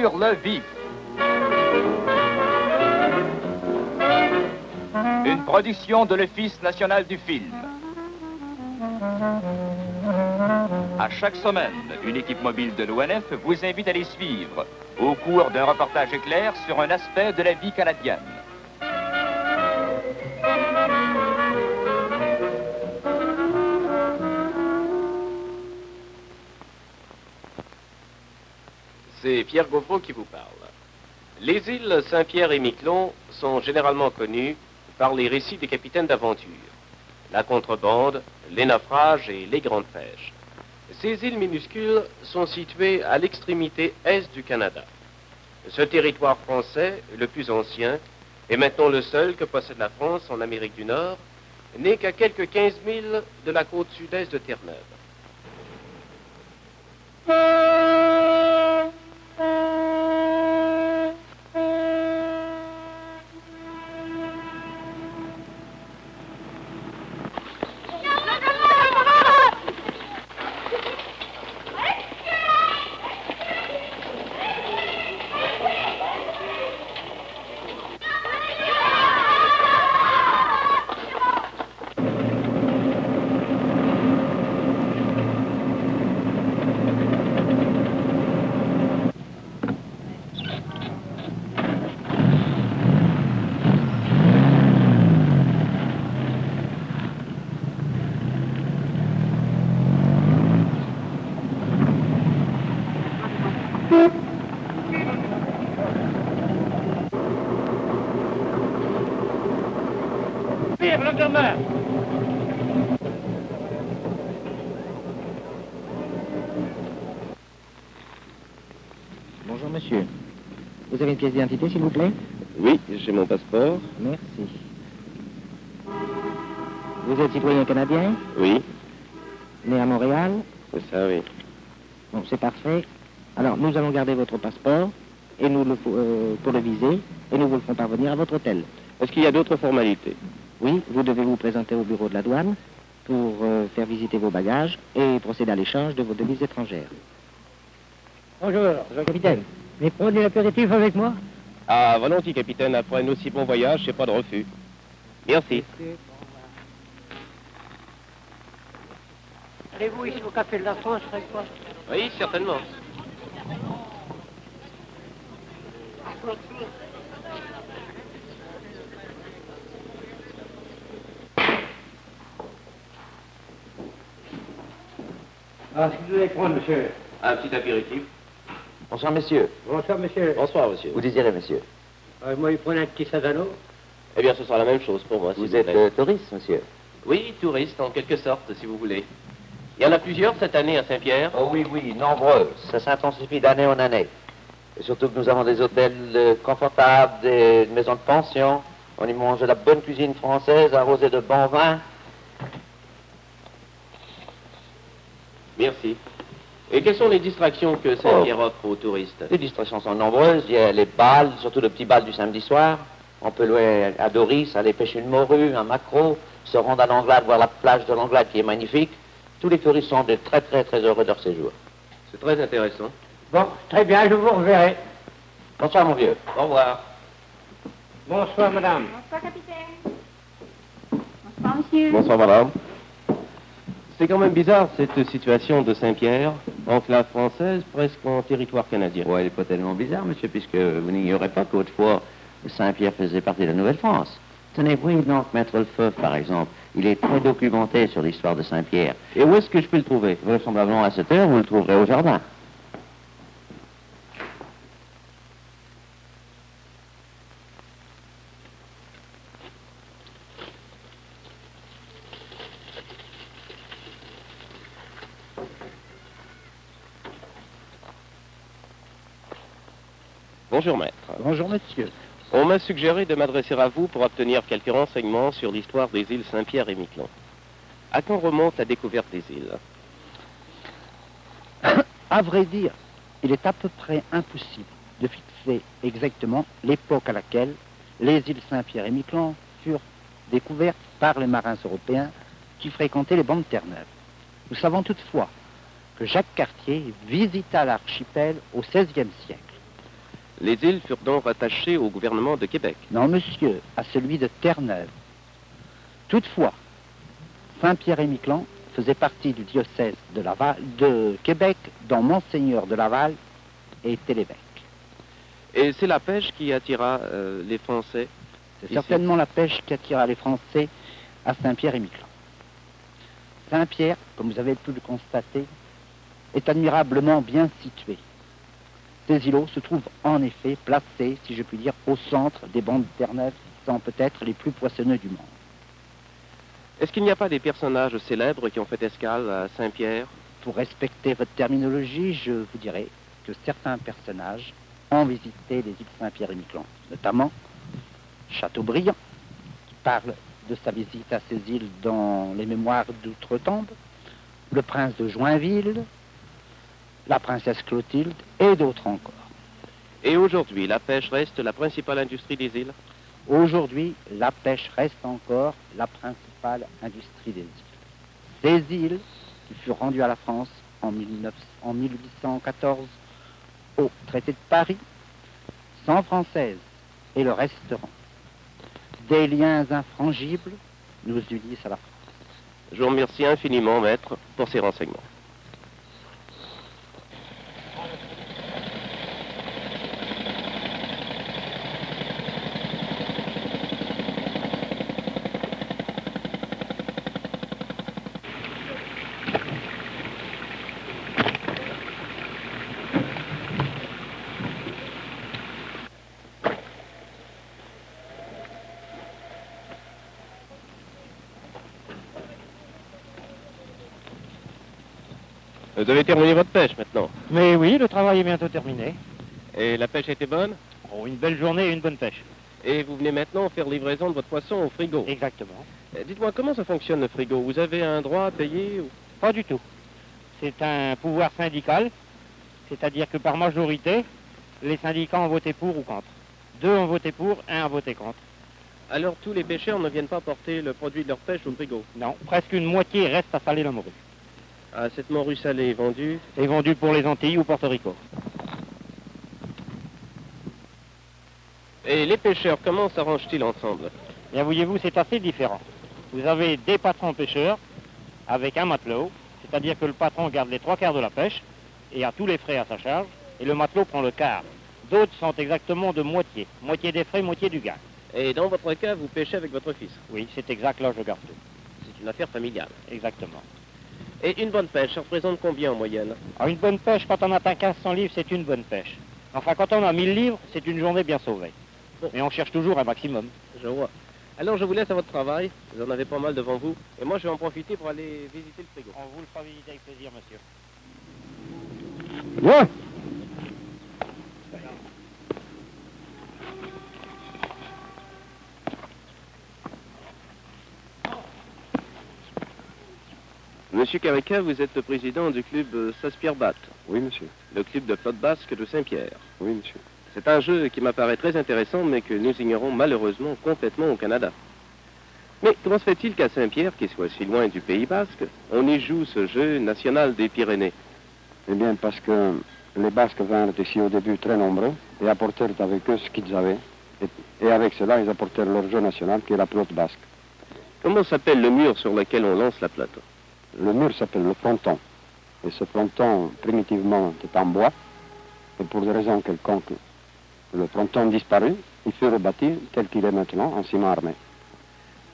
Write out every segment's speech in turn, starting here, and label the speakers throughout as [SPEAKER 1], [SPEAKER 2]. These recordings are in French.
[SPEAKER 1] sur le vif. Une production de l'Office national du film. À chaque semaine, une équipe mobile de l'ONF vous invite à les suivre au cours d'un reportage éclair sur un aspect de la vie canadienne.
[SPEAKER 2] C'est Pierre Gauvreau qui vous parle. Les îles Saint-Pierre et Miquelon sont généralement connues par les récits des capitaines d'aventure, la contrebande, les naufrages et les grandes pêches. Ces îles minuscules sont situées à l'extrémité est du Canada. Ce territoire français, le plus ancien, et maintenant le seul que possède la France en Amérique du Nord, n'est qu'à quelques 15 000 de la côte sud-est de Terre-Neuve.
[SPEAKER 3] Bonjour monsieur. Vous avez une pièce d'identité s'il vous plaît?
[SPEAKER 2] Oui, j'ai mon passeport.
[SPEAKER 3] Merci. Vous êtes citoyen canadien?
[SPEAKER 2] Oui,
[SPEAKER 3] Né à Montréal?
[SPEAKER 2] c'est ça, oui.
[SPEAKER 3] Bon, c'est parfait. Alors nous allons garder votre passeport et nous pour le viser et nous vous le ferons parvenir à votre hôtel.
[SPEAKER 2] Est-ce qu'il y a d'autres formalités?
[SPEAKER 3] Oui, vous devez vous présenter au bureau de la douane pour faire visiter vos bagages et procéder à l'échange de vos devises étrangères.
[SPEAKER 4] Bonjour, capitaine. Mais prenez l'apéritif avec moi?
[SPEAKER 2] Ah, volontiers, capitaine. Après un aussi bon voyage, c'est pas de refus. Merci.
[SPEAKER 4] Allez-vous ici au Café de la France avec moi?
[SPEAKER 2] Oui, certainement.
[SPEAKER 4] Ah, ce que vous voulez prendre, monsieur?
[SPEAKER 2] Un petit apéritif.
[SPEAKER 3] Bonsoir monsieur.
[SPEAKER 4] Bonsoir, monsieur.
[SPEAKER 2] Bonsoir, monsieur.
[SPEAKER 3] Vous désirez monsieur?
[SPEAKER 4] Moi, il prend un petit sadano.
[SPEAKER 2] Eh bien, ce sera la même chose pour moi, s'il
[SPEAKER 3] Vous
[SPEAKER 2] vous
[SPEAKER 3] êtes
[SPEAKER 2] plaît.
[SPEAKER 3] touriste monsieur?
[SPEAKER 2] Oui, touriste, en quelque sorte, si vous voulez. Il y en a plusieurs cette année à Saint-Pierre.
[SPEAKER 3] Oh oui, oui, nombreux. Ça s'intensifie d'année en année. Et surtout que nous avons des hôtels confortables, des maisons de pension. On y mange de la bonne cuisine française, arrosée de bon vin.
[SPEAKER 2] Merci. Et quelles sont les distractions que Saint-Pierre offre aux touristes?
[SPEAKER 3] Les distractions sont nombreuses. Il y a les bals, surtout le petit bal du samedi soir. On peut louer à Doris, aller pêcher une morue, un maquereau, se rendre à l'Anglade, voir la plage de l'Anglade qui est magnifique. Tous les touristes sont très heureux de leur séjour.
[SPEAKER 2] C'est très intéressant.
[SPEAKER 4] Bon, très bien, je vous reverrai.
[SPEAKER 3] Bonsoir mon vieux.
[SPEAKER 2] Au revoir.
[SPEAKER 4] Bonsoir, madame.
[SPEAKER 5] Bonsoir, capitaine. Bonsoir, monsieur.
[SPEAKER 2] Bonsoir, madame. C'est quand même bizarre, cette situation de Saint-Pierre, enclave française, presque en territoire canadien.
[SPEAKER 3] Ouais, elle n'est pas tellement bizarre, monsieur, puisque vous n'ignorez pas qu'autrefois, Saint-Pierre faisait partie de la Nouvelle-France. Tenez, oui, donc, Maître Lefebvre, par exemple, il est très documenté sur l'histoire de Saint-Pierre. Et où est-ce que je peux le trouver? Vraisemblablement à cette heure, vous le trouverez au jardin.
[SPEAKER 2] Bonjour, maître.
[SPEAKER 3] Bonjour, monsieur.
[SPEAKER 2] On m'a suggéré de m'adresser à vous pour obtenir quelques renseignements sur l'histoire des îles Saint-Pierre et Miquelon. À quand remonte la découverte des îles?
[SPEAKER 6] À vrai dire, il est à peu près impossible de fixer exactement l'époque à laquelle les îles Saint-Pierre et Miquelon furent découvertes par les marins européens qui fréquentaient les bancs de Terre-Neuve. Nous savons toutefois que Jacques Cartier visita l'archipel au XVIe siècle.
[SPEAKER 2] Les îles furent donc rattachées au gouvernement de Québec.
[SPEAKER 6] Non, monsieur, à celui de Terre-Neuve. Toutefois, Saint-Pierre-et-Miquelon faisait partie du diocèse de Laval, de Québec, dont Monseigneur de Laval était l'évêque.
[SPEAKER 2] Et c'est la pêche qui attira les Français.
[SPEAKER 6] C'est
[SPEAKER 2] ici.
[SPEAKER 6] certainement la pêche qui attira les Français à Saint-Pierre-et-Miquelon. Saint-Pierre, comme vous avez pu le constater, est admirablement bien situé. Ces îlots se trouvent en effet placés, si je puis dire, au centre des bancs de Terre-Neuve, qui sont peut-être les plus poissonneux du monde.
[SPEAKER 2] Est-ce qu'il n'y a pas des personnages célèbres qui ont fait escale à Saint-Pierre?
[SPEAKER 6] Pour respecter votre terminologie, je vous dirais que certains personnages ont visité les îles Saint-Pierre-et-Miquelon, notamment Chateaubriand, qui parle de sa visite à ces îles dans les mémoires d'Outre-Tombe, le prince de Joinville, la princesse Clotilde et d'autres encore.
[SPEAKER 2] Et aujourd'hui, la pêche reste la principale industrie des îles?
[SPEAKER 6] Aujourd'hui, la pêche reste encore la principale industrie des îles. Ces îles, qui furent rendues à la France en 1814 au traité de Paris, sont françaises et le resteront. Des liens infrangibles nous unissent à la France.
[SPEAKER 2] Je vous remercie infiniment, maître, pour ces renseignements. Vous avez terminé votre pêche maintenant.
[SPEAKER 4] Mais oui, le travail est bientôt terminé.
[SPEAKER 2] Et la pêche était bonne?
[SPEAKER 4] Oh, une belle journée et une bonne pêche.
[SPEAKER 2] Et vous venez maintenant faire livraison de votre poisson au frigo.
[SPEAKER 4] Exactement.
[SPEAKER 2] Dites-moi, comment ça fonctionne le frigo? Vous avez un droit à payer ou...
[SPEAKER 4] Pas du tout. C'est un pouvoir syndical, c'est-à-dire que par majorité, les syndicats ont voté pour ou contre. 2 ont voté pour, 1 a voté contre.
[SPEAKER 2] Alors tous les pêcheurs ne viennent pas porter le produit de leur pêche au frigo?
[SPEAKER 4] Non, presque une moitié reste à saler la morue.
[SPEAKER 2] Ah, cette morue salée est vendue?
[SPEAKER 4] Et vendue pour les Antilles ou Porto Rico.
[SPEAKER 2] Et les pêcheurs, comment s'arrangent-ils ensemble?
[SPEAKER 4] Bien, voyez-vous, c'est assez différent. Vous avez des patrons pêcheurs avec un matelot, c'est-à-dire que le patron garde les 3/4 de la pêche et a tous les frais à sa charge, et le matelot prend le quart. D'autres sont exactement de moitié. Moitié des frais, moitié du gain.
[SPEAKER 2] Et dans votre cas, vous pêchez avec votre fils?
[SPEAKER 4] Oui, c'est exact, là je garde tout.
[SPEAKER 2] C'est une affaire familiale.
[SPEAKER 4] Exactement.
[SPEAKER 2] Et une bonne pêche, ça représente combien en moyenne?
[SPEAKER 4] Alors, une bonne pêche, quand on atteint 1500 livres, c'est une bonne pêche. Enfin, quand on a 1000 livres, c'est une journée bien sauvée.
[SPEAKER 2] Bon.
[SPEAKER 4] Mais on cherche toujours un maximum.
[SPEAKER 2] Je vois. Alors je vous laisse à votre travail, vous en avez pas mal devant vous, et moi je vais en profiter pour aller visiter le frigo.
[SPEAKER 4] On vous le fera visiter avec plaisir, monsieur.
[SPEAKER 6] Ouais.
[SPEAKER 2] Monsieur Carica, vous êtes le président du club Saspierre-Bat,
[SPEAKER 7] Oui, monsieur.
[SPEAKER 2] le club de flotte basque de Saint-Pierre.
[SPEAKER 7] Oui, monsieur.
[SPEAKER 2] C'est un jeu qui m'apparaît très intéressant, mais que nous ignorons malheureusement complètement au Canada. Mais comment se fait-il qu'à Saint-Pierre, qui soit si loin du Pays basque, on y joue ce jeu national des Pyrénées?
[SPEAKER 7] Eh bien, parce que les Basques vinrent ici au début très nombreux et apportèrent avec eux ce qu'ils avaient. Et avec cela, ils apportèrent leur jeu national, qui est la pelote basque.
[SPEAKER 2] Comment s'appelle le mur sur lequel on lance la pelote?
[SPEAKER 7] Le mur s'appelle le fronton. Et ce fronton, primitivement, était en bois. Et pour des raisons quelconques, le fronton disparut. Il fut rebâti tel qu'il est maintenant, en ciment armé.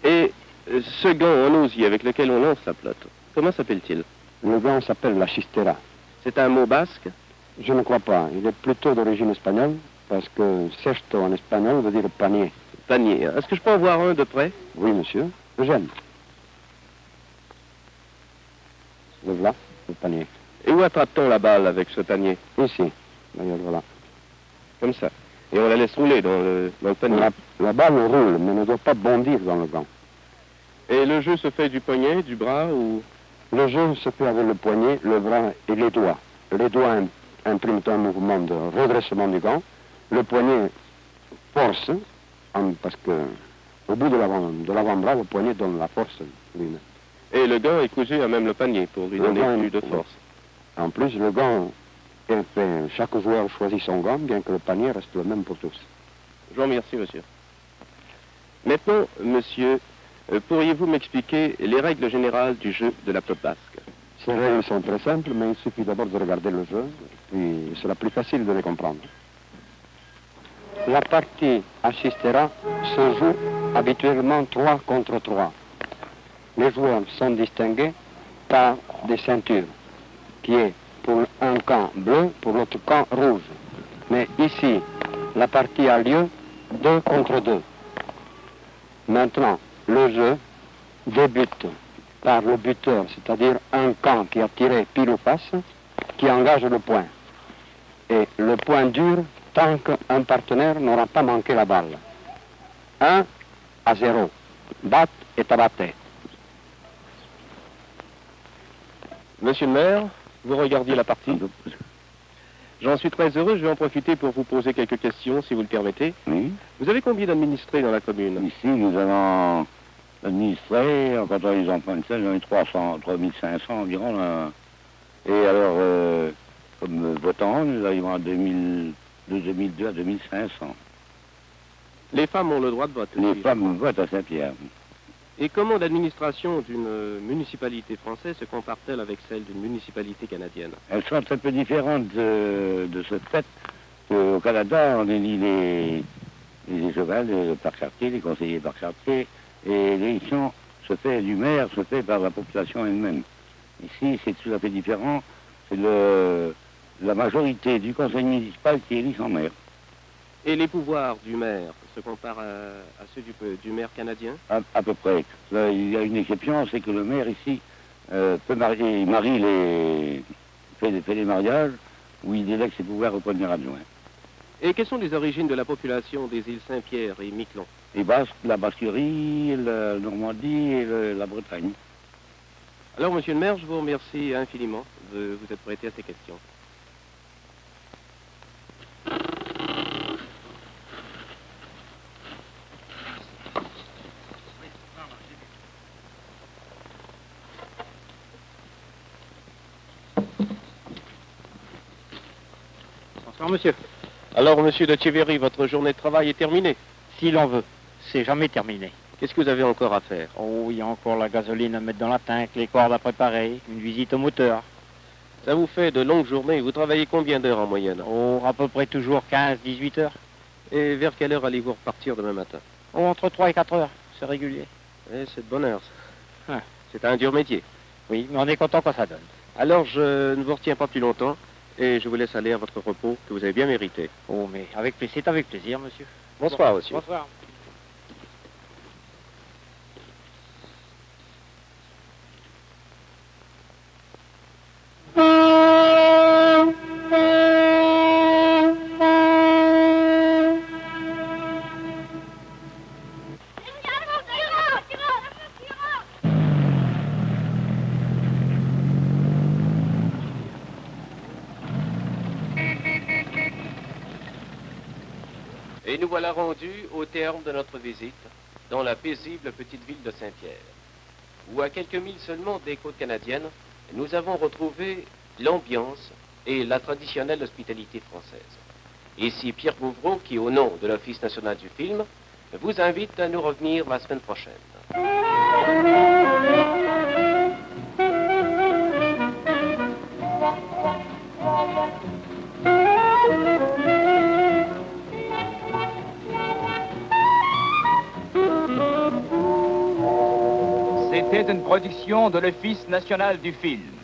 [SPEAKER 2] Et ce gant en osier avec lequel on lance la pelote, comment s'appelle-t-il?
[SPEAKER 7] Le gant s'appelle la chistera.
[SPEAKER 2] C'est un mot basque?
[SPEAKER 7] Je ne crois pas. Il est plutôt d'origine espagnole, parce que cesto en espagnol veut dire panier.
[SPEAKER 2] Panier. Est-ce que je peux en voir un de près?
[SPEAKER 7] Oui, monsieur. Eugène. Le voilà, le panier.
[SPEAKER 2] Et où attrape-t-on la balle avec ce panier?
[SPEAKER 7] Ici. D'ailleurs, voilà.
[SPEAKER 2] Comme ça. Et on la laisse rouler dans le panier.
[SPEAKER 7] La balle roule, mais ne doit pas bondir dans le gant.
[SPEAKER 2] Et le jeu se fait du poignet, du bras ou...
[SPEAKER 7] Le jeu se fait avec le poignet, le bras et les doigts. Les doigts impriment un mouvement de redressement du gant. Le poignet force, parce que au bout de l'avant-bras, le poignet donne la force lui-même.
[SPEAKER 2] Et le gant est cousu à même le panier pour lui donner plus de force.
[SPEAKER 7] En plus, le gant Et enfin, chaque joueur choisit son gant, bien que le panier reste le même pour tous.
[SPEAKER 2] Je vous remercie, monsieur. Maintenant, monsieur, pourriez-vous m'expliquer les règles générales du jeu de la pelote basque?
[SPEAKER 7] Ces règles sont très simples, mais il suffit d'abord de regarder le jeu, puis c'est la plus facile de les comprendre. La partie assistera se joue habituellement 3 contre 3. Les joueurs sont distingués par des ceintures, qui est pour un camp bleu, pour l'autre camp rouge. Mais ici, la partie a lieu 2 contre 2. Maintenant, le jeu débute par le buteur, c'est-à-dire un camp qui a tiré pile ou face, qui engage le point. Et le point dure tant qu'un partenaire n'aura pas manqué la balle. 1 à 0. Batte et tabaté.
[SPEAKER 2] Monsieur le maire, vous regardiez la partie. J'en suis très heureux, je vais en profiter pour vous poser quelques questions, si vous le permettez.
[SPEAKER 3] Oui.
[SPEAKER 2] Vous avez combien d'administrés dans la commune?
[SPEAKER 3] Ici, nous avons administré, en comptant les enfants de scène, j'en ai 300, 3500 environ. Là. Et alors, comme votants, nous arrivons à 2002 à 2500.
[SPEAKER 2] Les femmes ont le droit de vote.
[SPEAKER 3] Les femmes votent à Saint-Pierre.
[SPEAKER 2] Et comment l'administration d'une municipalité française se compare-t-elle avec celle d'une municipalité canadienne?
[SPEAKER 3] Elles sont un peu différentes de ce fait qu'au Canada, on élit les chevals par quartier, les conseillers par quartier, et l'élection du maire se fait par la population elle-même. Ici, c'est tout à fait différent. C'est la majorité du conseil municipal qui élit son maire.
[SPEAKER 2] Et les pouvoirs du maire se comparent à ceux du maire canadien?
[SPEAKER 3] À peu près. Là, il y a une exception, c'est que le maire ici peut marier, fait les mariages où il délègue ses pouvoirs au premier adjoint.
[SPEAKER 2] Et quelles sont les origines de la population des îles Saint-Pierre et Miquelon?
[SPEAKER 3] Les Basques, la Basquerie, la Normandie et la Bretagne.
[SPEAKER 2] Alors, monsieur le maire, je vous remercie infiniment de vous être prêté à ces questions.
[SPEAKER 4] Bonsoir, monsieur.
[SPEAKER 2] Alors, monsieur de Tcheverry, votre journée de travail est terminée?
[SPEAKER 4] Si l'on veut, c'est jamais terminé.
[SPEAKER 2] Qu'est-ce que vous avez encore à faire?
[SPEAKER 4] Oh, il y a encore la gasoline à mettre dans la tank, les cordes à préparer, une visite au moteur.
[SPEAKER 2] Ça vous fait de longues journées. Vous travaillez combien d'heures en moyenne?
[SPEAKER 4] Oh, à peu près toujours 15-18 heures.
[SPEAKER 2] Et vers quelle heure allez-vous repartir demain matin?
[SPEAKER 4] Oh, entre 3 et 4 heures, c'est régulier.
[SPEAKER 2] Eh, c'est de bonne heure, ça.
[SPEAKER 4] Ah.
[SPEAKER 2] C'est un dur métier.
[SPEAKER 4] Oui, mais on est content quand ça donne.
[SPEAKER 2] Alors, je ne vous retiens pas plus longtemps et je vous laisse aller à votre repos que vous avez bien mérité.
[SPEAKER 4] Oh, mais c'est avec plaisir, monsieur.
[SPEAKER 2] Bonsoir, monsieur.
[SPEAKER 4] Bonsoir.
[SPEAKER 2] Et nous voilà rendus au terme de notre visite dans la paisible petite ville de Saint-Pierre, où à quelques milles seulement des côtes canadiennes, nous avons retrouvé l'ambiance et la traditionnelle hospitalité française. Ici Pierre Gauvreau qui, au nom de l'Office national du film, vous invite à nous revenir la semaine prochaine.
[SPEAKER 1] C'était une production de l'Office national du film.